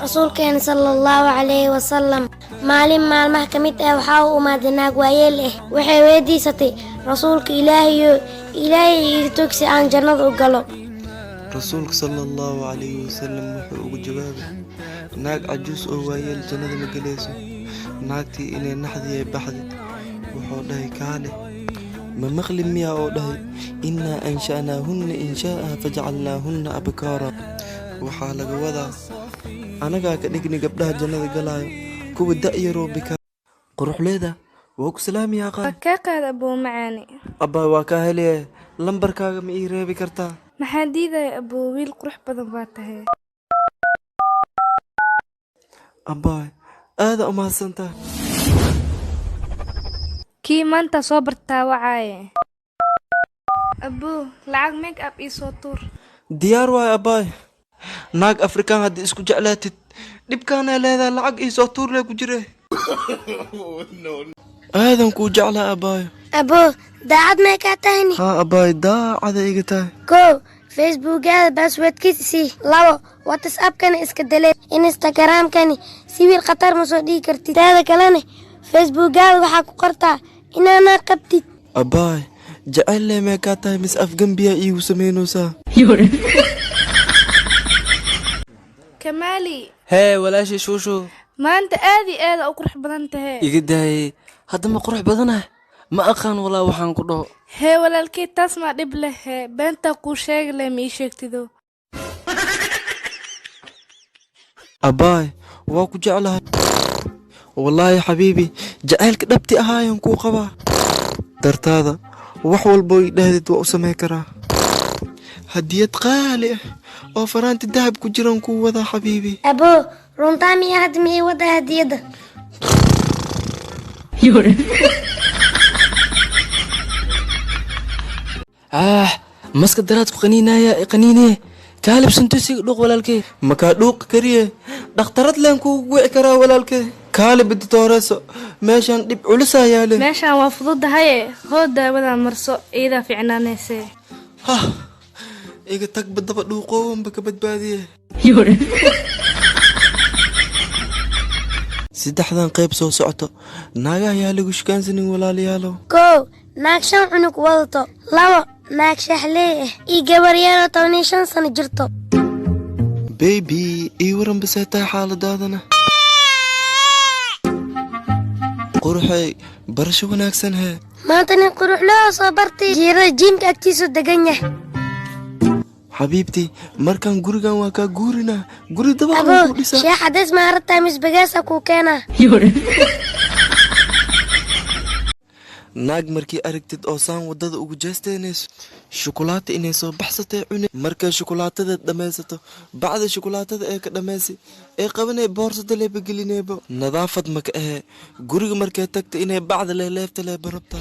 rasuulkeena sallallahu alayhi wasallam maalin maalmaha ka mid ah waxaa uu umaaday naag waayeel ah waxay weydiisatay rasuulka ilaahay iga togsi aan jannada u galo rasuulka sallallahu alayhi wasallam wuxuu ugu jawaabay naag cajuus oo waayeel jannada ma galayso naagtii inay naxdii ay baxday wuxuu dhahay kaale ma maqli miyaa oo dhahay innaa ansha'naahunna inshaa'a fajacalnaahunna abkaara waxaa laga wadaa anagaa ka dhigni gabdhaha jannada galaayo kuwa da'yaroo bikaa quruxleeda waa ku salaamiyaa qaar kaa qaad abuu macaani abbaa waa kaa heliye lambarkaaga ma ii reebi kartaa maxaa diidaya abuu wiil qurux badan baa tahay abbaay aada umahadsantaa kii maanta soo bartaa wacaaye abuu lacag make up ii soo tuur diyaar waayo abbaay naag afrikaan haddii isku jeclaatid dhibkaanay leedahay lacag ii soo tuur lee ku jire aadan kuu jeclaa abbaayo aboo daacad may kaa tahayni haa abbaay daacada iga tahay kow facebookaada baasweedkiisa sii labo whatsappkana iska dalee instagramkani sawir khatar ma soo dhigi kartid taada kalena facebookaada waxaa ku qortaa inaanaa qabtid abbaay jecel lee mee kaa tahay mis afgambiyaa iigu samaynaysaa kamaali hee walaashii shuushu maanta aad iyo aada u qurux badan tahay iga daayey hadda ma qurux badanah ma aqaan walaa waxaan ku dhaho hee walaalkey taas maa dhib lehe beentaa kuu sheegi leh ma ii sheegtido abbaay waa ku jeclahay wallaahi xabiibi jacaylka dhabti ahaayan kuu qabaa dartaada wax walboo ii dhahdid waa u samayn karaa hadiyad qaali ah oo faraanti dahab ku jiran kuu wadaa xabiibi aboo runtaa miya hadda miyay wadaa hadiyadda maska daraad ku qaniinaya qaniinee kaalib santusiga dhuuq walaalkee makaa dhuuq kariye dhakhtarad leen kuugu wici karaa walaalkee kaalib ditooreeso meeshaan dhib culusaa yaale meeshaan waa fududahaye hoo daawadaa marso iyadaa fiicnaanaysee hah iga tagba daba dhuuqoowanba ka badbaadiye saddexdan qayb soo socoto naagaha yaa lagu shukaansanin walaalayaalow kow naag 5 cunug wadato labo naag shaxlee ah iyo gabar yar oo 15 sano jirto baby ii waran basee tahay xaaladaadana quruxay barasho wanaagsan hee maanta nin qurux loo soo bartay jiirada jiimka agtiisa degan yahay xabiibtii markaan gurigan waa kaa guurinaa guri dabaq aboo ku dhisaa sheekh cadays ma aragtaa misbagaasa kuu keenaa naag markii aragtid oo saan waddada ugu jeestaynayso shukulaato inay soo baxsatay cune markay shukulaatada dhammaysato bacda shukulaatada ee ka dhammaysay ee qabanay boorsada leebagelinaybo nadaafad maka ahee guriga markay tagta inay bacda leeleefta leebarabtaa